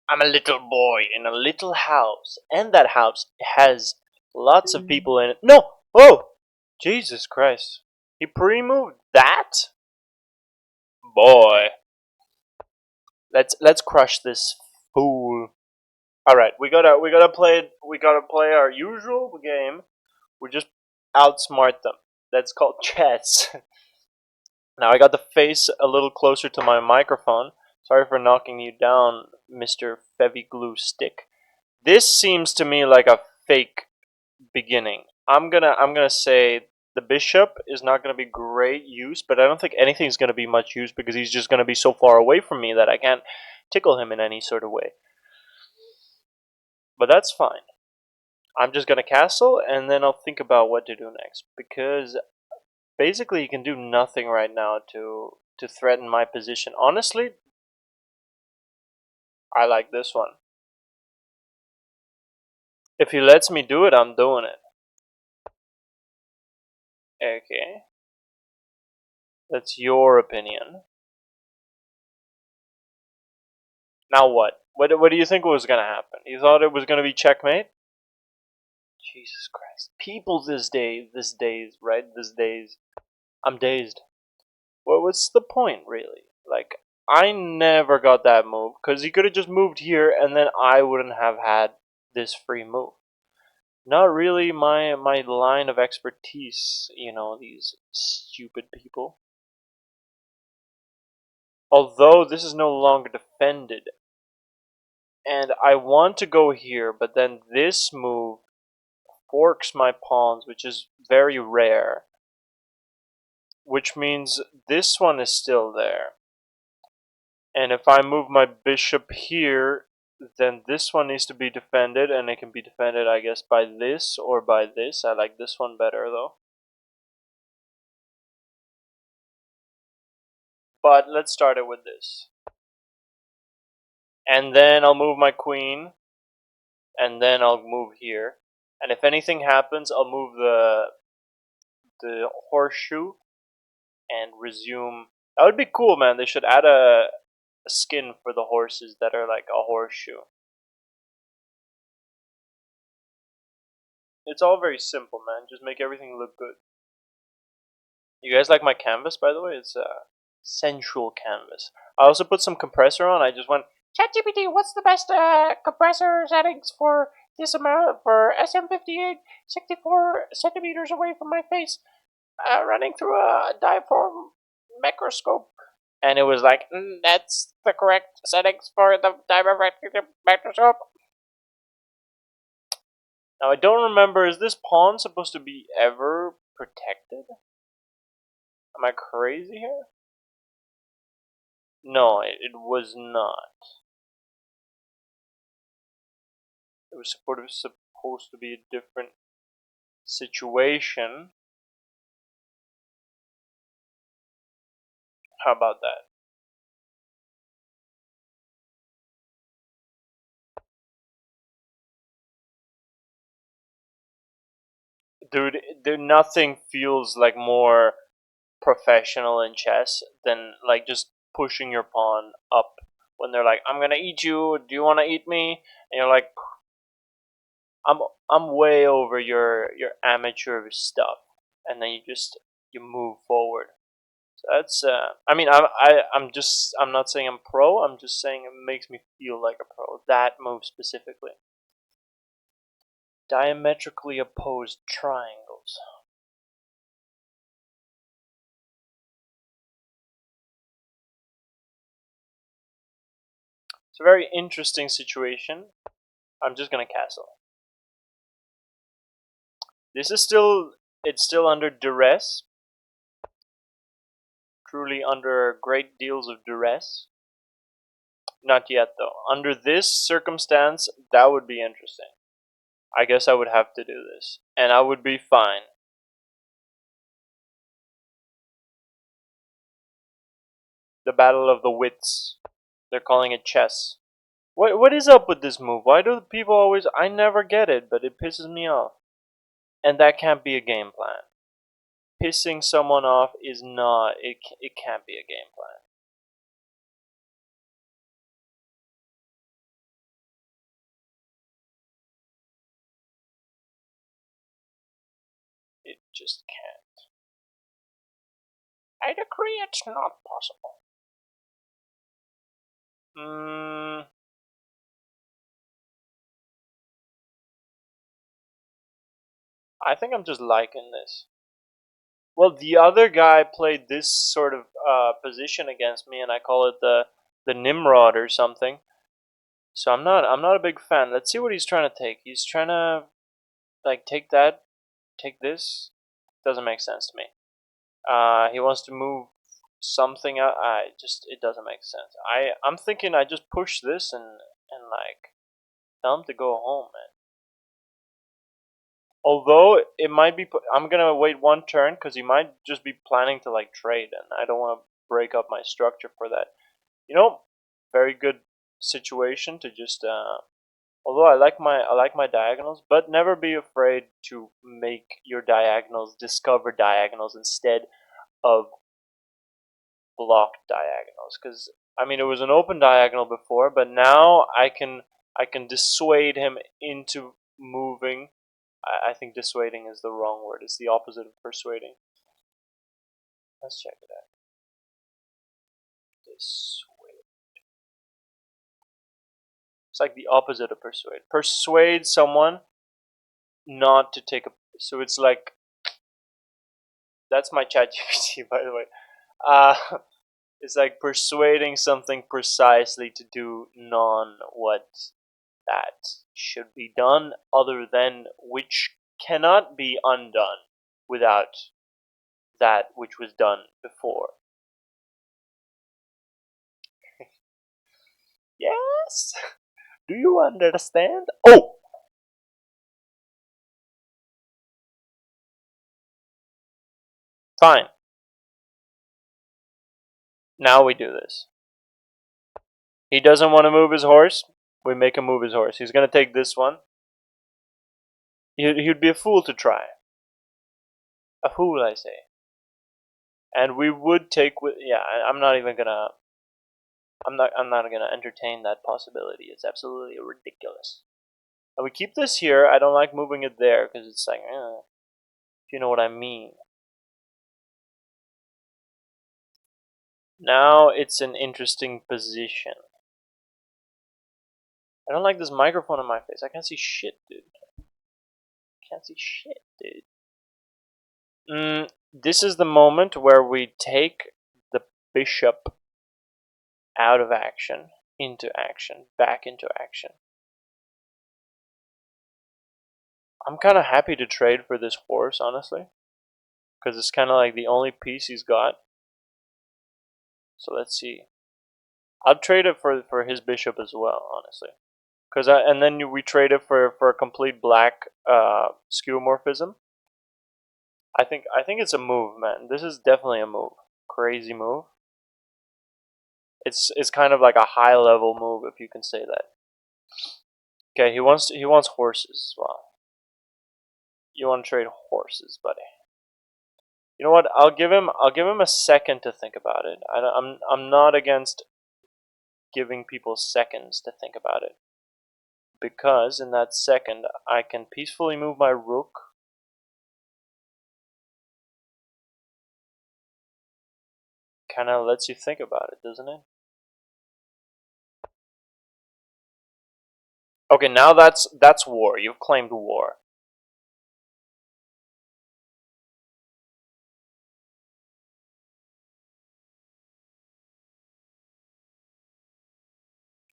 I'm a little boy in a little house, and that house has lots of people in it. No! Oh! Jesus Christ. He pre-moved that? Boy. Let's crush this fool. Alright, we gotta play our usual game. We just outsmart them. That's called chess. Now I got the face a little closer to my microphone. Sorry for knocking you down, Mr. Fevy Glue Stick. This seems to me like a fake beginning. I'm gonna say the bishop is not gonna be great use, but I don't think anything's gonna be much use because he's just gonna be so far away from me that I can't tickle him in any sort of way. But that's fine. I'm just gonna castle and then I'll think about what to do next because basically he can do nothing right now to threaten my position. Honestly, I like this one. If he lets me do it, I'm doing it. Okay. That's your opinion. Now what? What do you think was gonna happen? You thought it was gonna be checkmate? Jesus Christ. People this days, right? This days. I'm dazed. What's the point, really? Like, I never got that move, because he could have just moved here, and then I wouldn't have had this free move. Not really my line of expertise, these stupid people. Although this is no longer defended. And I want to go here, but then this move forks my pawns, which is very rare. Which means this one is still there. And if I move my bishop here, then this one needs to be defended, and it can be defended, I guess, by this or by this. I like this one better, though. But let's start it with this. And then I'll move my queen, and then I'll move here. And if anything happens, I'll move the horseshoe and resume. That would be cool, man. They should add a skin for the horses that are like a horseshoe. It's all very simple, man. Just make everything look good. You guys like my canvas, by the way? It's a sensual canvas. I also put some compressor on. I just went, ChatGPT, what's the best compressor settings for this amount for SM58, 64 centimeters away from my face, running through a diaphragm microscope? And it was like, that's the correct settings for the diaphragm microscope. Now I don't remember, is this pawn supposed to be ever protected? Am I crazy here? No, it was not. It was supposed to be a different situation. How about that? Dude, nothing feels like more professional in chess than like just pushing your pawn up when they're like, I'm gonna eat you, do you wanna eat me? And you're like, I'm I'm way over your amateur stuff, and then you move forward. So that's I mean I'm not saying I'm pro. I'm just saying it makes me feel like a pro. That move specifically. Diametrically opposed triangles. It's a very interesting situation. I'm just gonna castle. This is it's still under duress. Truly under great deals of duress. Not yet though. Under this circumstance, that would be interesting. I guess I would have to do this. And I would be fine. The battle of the wits. They're calling it chess. What is up with this move? Why do people always... I never get it, but it pisses me off. And that can't be a game plan. Pissing someone off is not... It can't be a game plan. just can't. I decree it's not possible. I think I'm just liking this. Well, the other guy played this sort of position against me, and I call it the Nimrod or something. So I'm not a big fan. Let's see what he's trying to take. He's trying to like take that, take this. Doesn't make sense to me. He wants to move something out. It doesn't make sense. I'm thinking I just push this and like tell him to go home, man. Although it might be, I'm gonna wait one turn because he might just be planning to like trade, and I don't want to break up my structure for that. You know, very good situation to just. Although I like my diagonals, but never be afraid to make your diagonals discover diagonals instead of blocked diagonals. Because I mean, it was an open diagonal before, but now I can dissuade him into moving. I think dissuading is the wrong word. It's the opposite of persuading. Let's check it out. Dissuade. It's like the opposite of persuade. Persuade someone not to take a. So it's like that's my chat GPT, by the way. Uh, it's like persuading something precisely to do non what that should be done, other than which cannot be undone without that which was done before. Yes? Do you understand? Oh! Fine. Now we do this. He doesn't want to move his horse. We make him move his horse. He's going to take this one. He'd be a fool to try. A fool, I say. And we would take with. Yeah, I'm not even gonna. I'm not gonna entertain that possibility. It's absolutely ridiculous. And we keep this here. I don't like moving it there because it's like, if you know what I mean. Now it's an interesting position. I don't like this microphone in my face. I can't see shit, dude. Can't see shit, dude. This is the moment where we take the bishop out of action, into action, back into action. I'm kind of happy to trade for this horse, honestly, because it's kind of like the only piece he's got. So let's see. I'll trade it for his bishop as well, honestly, and then we trade it for a complete black skeuomorphism. I think it's a move, man. This is definitely a move. Crazy move. It's kind of like a high level move, if you can say that. Okay, he wants horses as well. You want to trade horses, buddy? You know what? I'll give him a second to think about it. I'm not against giving people seconds to think about it, because in that second I can peacefully move my rook. Kind of lets you think about it, doesn't it? Okay, now that's war. You've claimed war.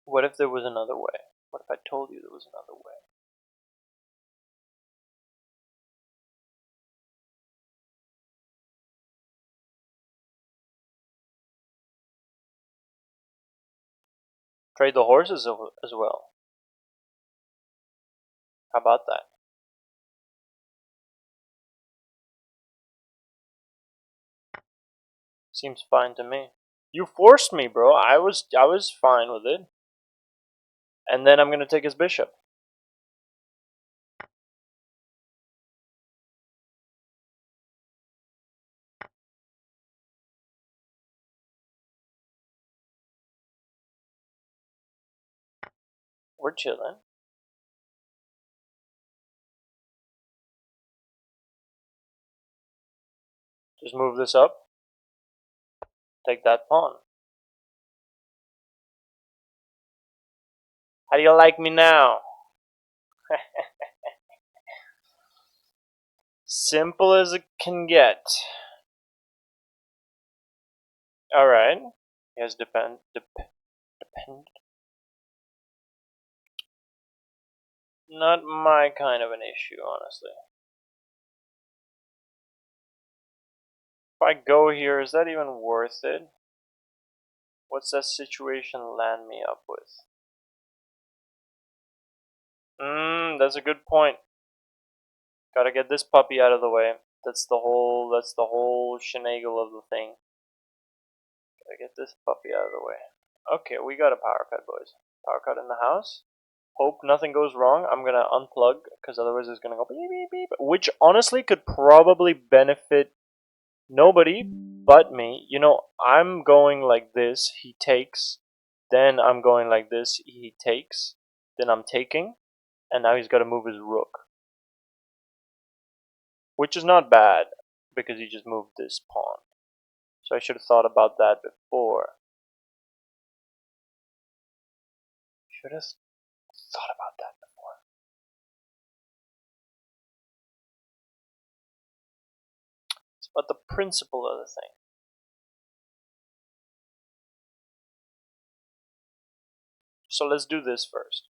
What if there was another way? What if I told you there was another way? Trade the horses as well. How about that? Seems fine to me. You forced me, bro. I was fine with it. And then I'm gonna take his bishop. We're chilling. Just move this up. Take that pawn. How do you like me now? Simple as it can get. Alright. Yes, depend. Not my kind of an issue, honestly. If I go here, is that even worth it? What's that situation land me up with? That's a good point. Gotta get this puppy out of the way. That's the whole shenagle of the thing. Gotta get this puppy out of the way. Okay, we got a power cut, boys. Power cut in the house. Hope nothing goes wrong. I'm gonna unplug, because otherwise it's gonna go beep beep beep. Which honestly could probably benefit nobody but me. You know, I'm going like this, he takes. Then I'm going like this, he takes. Then I'm taking. And now he's gotta move his rook. Which is not bad, because he just moved this pawn. So I should have thought about that before. Should have thought about that before. It's about the principle of the thing. So let's do this first.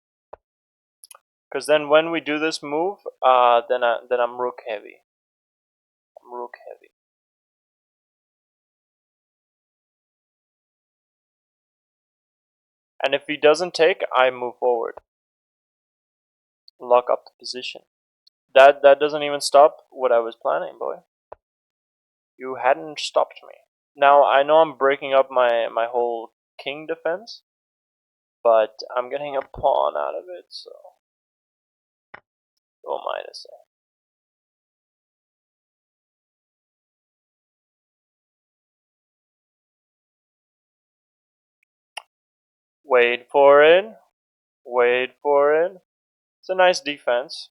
Because then when we do this move, then I'm rook heavy. I'm rook heavy. And if he doesn't take, I move forward. Lock up the position. That doesn't even stop what I was planning, boy. You hadn't stopped me. Now I know I'm breaking up my whole king defense, but I'm getting a pawn out of it, so who am I to say? Wait for it. Wait for it. It's a nice defense.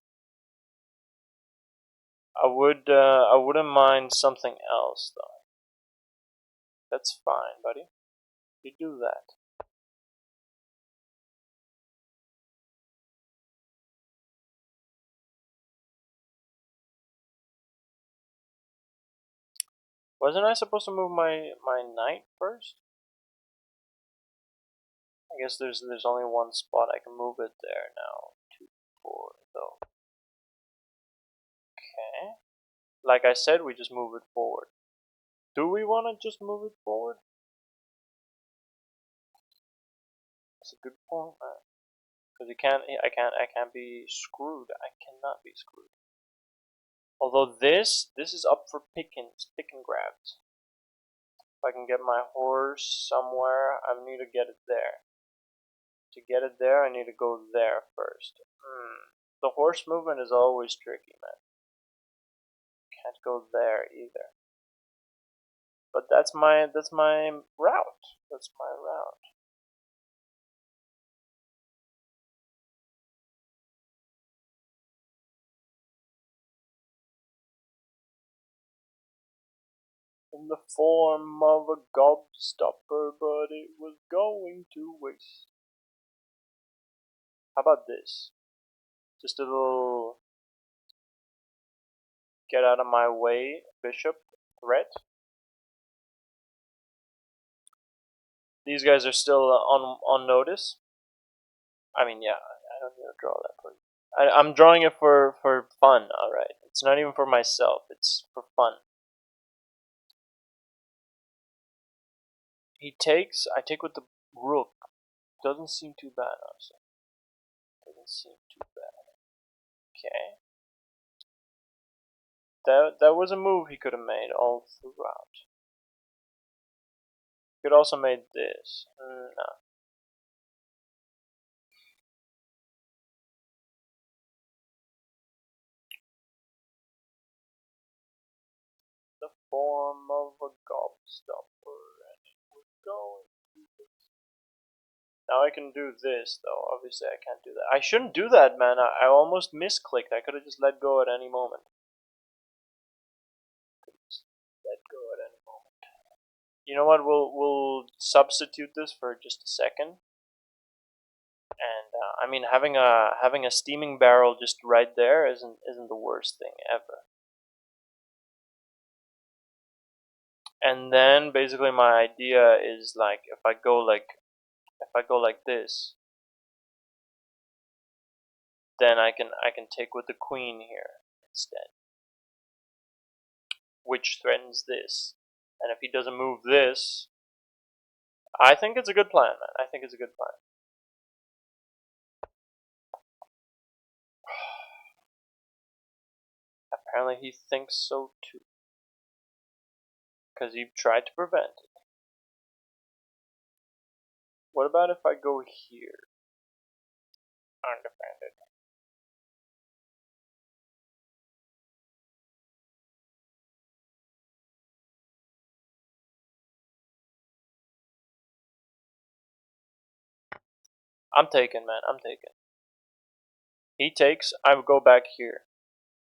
I wouldn't mind something else though. That's fine, buddy. You do that. Wasn't I supposed to move my knight first? I guess there's only one spot I can move it there now. 2, 4 though. Okay. Like I said, we just move it forward. Do we want to just move it forward? That's a good point, man. Because I can't be screwed. I cannot be screwed. Although this is up for pick and grabs. If I can get my horse somewhere, I need to get it there. To get it there, I need to go there first. The horse movement is always tricky, man. Can't go there either. But that's my route. That's my route. In the form of a gobstopper, but it was going to waste. How about this? Just a little get out of my way bishop threat. These guys are still on notice. I mean, yeah, I don't need to draw that for you. I'm drawing it for fun, alright. It's not even for myself, it's for fun. He takes, I take with the rook. Doesn't seem too bad, honestly. Doesn't seem too bad. Okay. That was a move he could have made all throughout. He could also made this. No. The form of a gobstopper, and it was going to this. Now I can do this, though. Obviously, I can't do that. I shouldn't do that, man. I almost misclicked. I could have just let go at any moment. Let go You know what? We'll substitute this for just a second. And I mean, having a steaming barrel just right there isn't the worst thing ever. And then basically my idea is like if I go like this, then I can take with the queen here instead, which threatens this. And if he doesn't move this, I think it's a good plan, man. I think it's a good plan. Apparently he thinks so too, because he tried to prevent it. What about if I go here? Undefended. I'm taken, man. I'm taken. He takes, I go back here.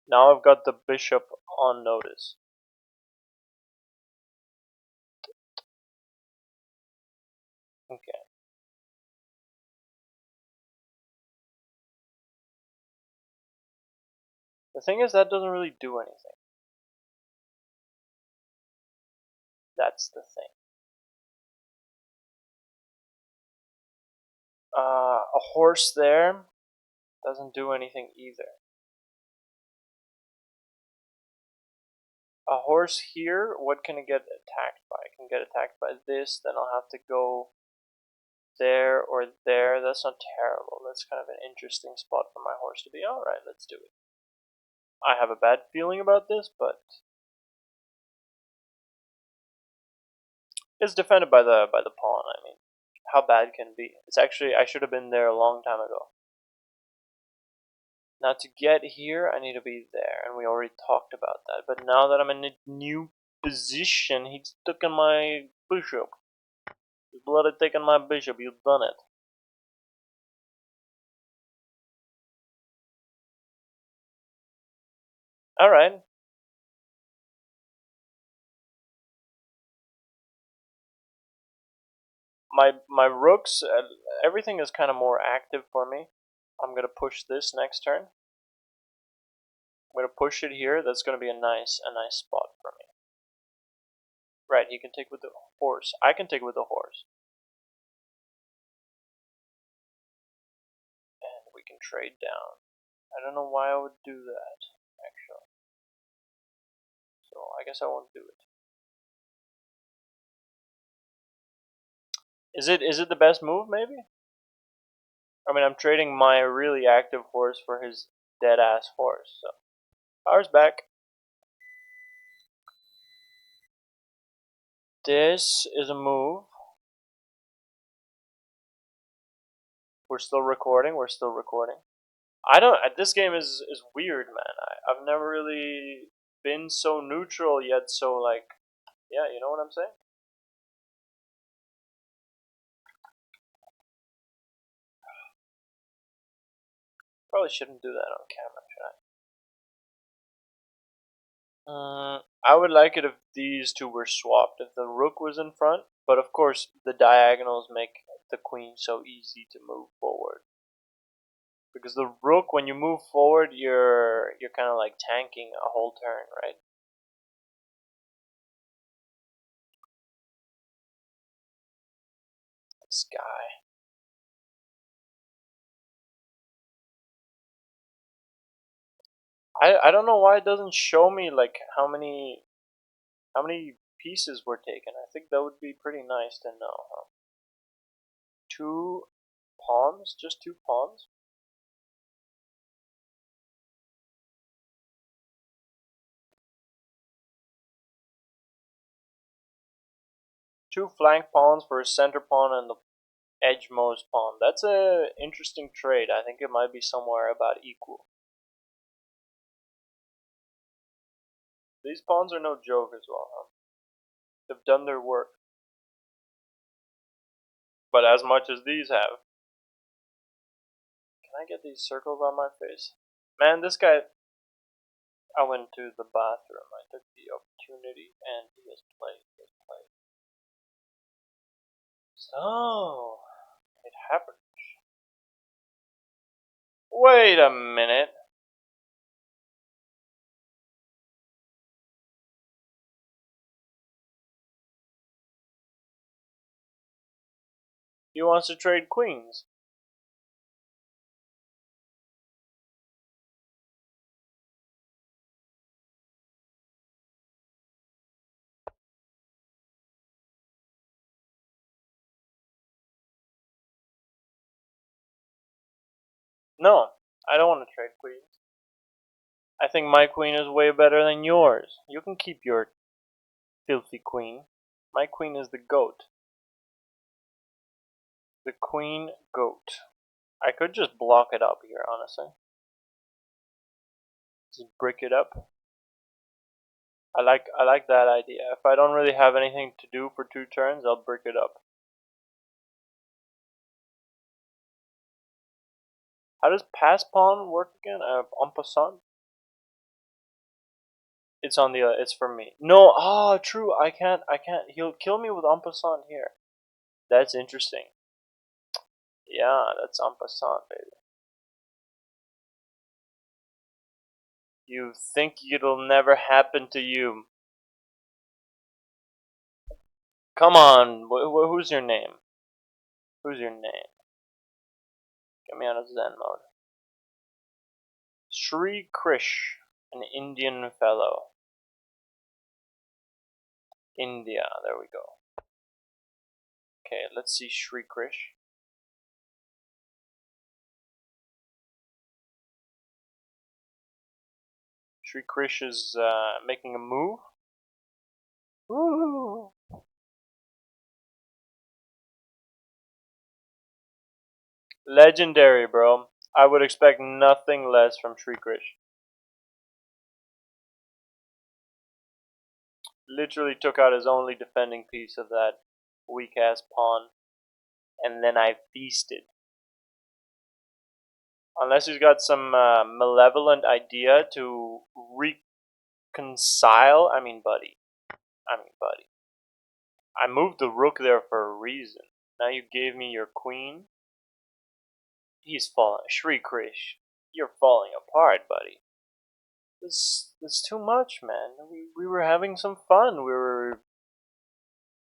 Now I've got the bishop on notice. Okay. The thing is, that doesn't really do anything. That's the thing. A horse there doesn't do anything either. A horse here, what can it get attacked by? It can get attacked by this, then I'll have to go there or there. That's not terrible. That's kind of an interesting spot for my horse to be. Alright, let's do it. I have a bad feeling about this, but it's defended by the pawn. I mean, how bad can it be? It's actually, I should have been there a long time ago. Now to get here, I need to be there, and we already talked about that. But now that I'm in a new position, he's taken my bishop. His blood had taken my bishop. You've done it. All right. My rooks, everything is kind of more active for me. I'm gonna push this next turn. I'm gonna push it here. That's gonna be a nice spot for me. Right, he can take with the horse. I can take with the horse. And we can trade down. I don't know why I would do that, actually. So I guess I won't do it. Is it the best move, maybe? I mean, I'm trading my really active horse for his dead-ass horse, so. Power's back. This is a move. We're still recording, we're still recording. I don't, this game is weird, man. I've never really been so neutral yet so, like, yeah, you know what I'm saying? Probably shouldn't do that on camera, should I? I would like it if these two were swapped, if the rook was in front, but of course the diagonals make the queen so easy to move forward. Because the rook, when you move forward, you're kind of like tanking a whole turn, right? This guy. I don't know why it doesn't show me like how many pieces were taken. I think that would be pretty nice to know. Huh? 2 pawns, just 2 pawns. Two flank pawns for a center pawn and the edgemost pawn. That's a interesting trade. I think it might be somewhere about equal. These pawns are no joke as well, huh? They've done their work. But as much as these have. Can I get these circles on my face? Man, this guy. I went to the bathroom. I took the opportunity and he has played. So, it happened. Wait a minute. He wants to trade queens. No, I don't want to trade queens. I think my queen is way better than yours. You can keep your filthy queen. My queen is the goat. The queen goat. I could just block it up here, honestly. Just brick it up. I like that idea. If I don't really have anything to do for 2 turns, I'll brick it up. How does pass pawn work again? En passant? It's on the it's for me. No, true. I can't. He'll kill me with en passant here. That's interesting. Yeah, that's en passant, baby. You think it'll never happen to you? Come on. Who's your name? Who's your name? Get me out of Zen mode. Sri Krish, an Indian fellow. India. There we go. Okay, let's see Sri Krish. Sri Krish is making a move. Woo! Legendary, bro. I would expect nothing less from Sri Krish. Literally took out his only defending piece of that weak ass pawn, and then I feasted. Unless he's got some malevolent idea to reconcile. I mean, buddy. I moved the rook there for a reason. Now you gave me your queen. He's falling. Shri Krish, you're falling apart, buddy. This too much, man. We were having some fun. We were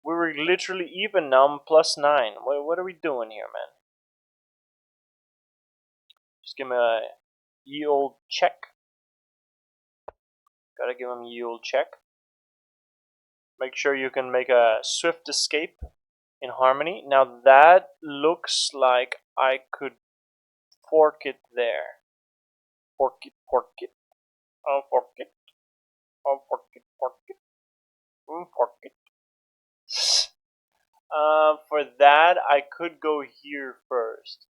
literally even. Now I'm +9. What are we doing here, man? Just give him a ye old check. Gotta give him ye old check. Make sure you can make a swift escape in harmony. Now that looks like I could fork it there. Fork it, fork it. Oh, fork it. Oh, fork it, fork it. Fork it. For that, I could go here first.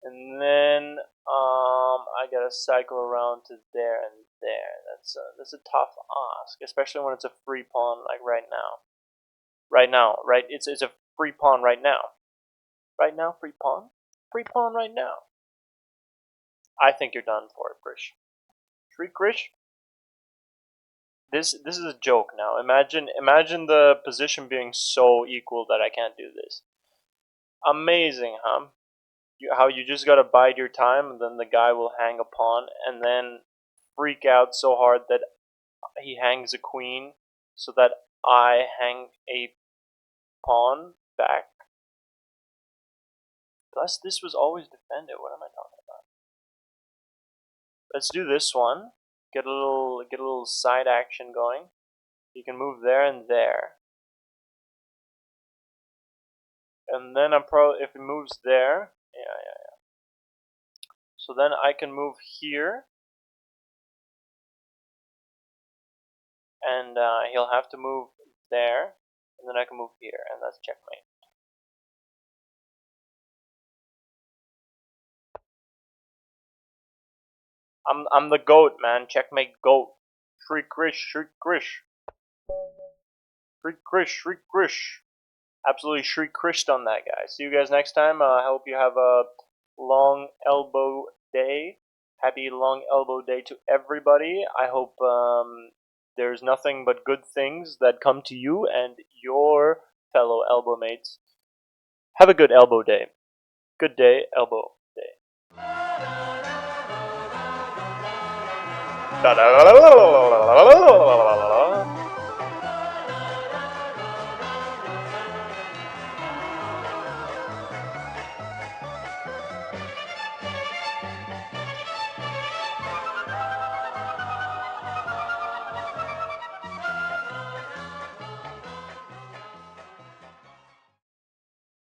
And then I gotta cycle around to there and there. That's a tough ask, especially when it's a free pawn like right now. Right now, right? It's a free pawn right now. Right now, free pawn. Free pawn right now. I think you're done for it, Krish. Free Krish. This is a joke now. Imagine the position being so equal that I can't do this. Amazing, huh? How you just gotta bide your time, and then the guy will hang a pawn, and then freak out so hard that he hangs a queen, so that I hang a pawn back. Plus, this was always defended. What am I talking about? Let's do this one. Get a little side action going. You can move there and there, and then I'm probably if it moves there, yeah. So then I can move here, and he'll have to move there, and then I can move here, and that's checkmate. I'm the goat, man. Checkmate goat. Shriek Krish, shriek Krish. Shriek Krish, shriek Krish. Absolutely shriek Krished on that guy. See you guys next time. I hope you have a long elbow day. Happy long elbow day to everybody. I hope there's nothing but good things that come to you and your fellow elbow mates. Have a good elbow day. Good day, elbow day.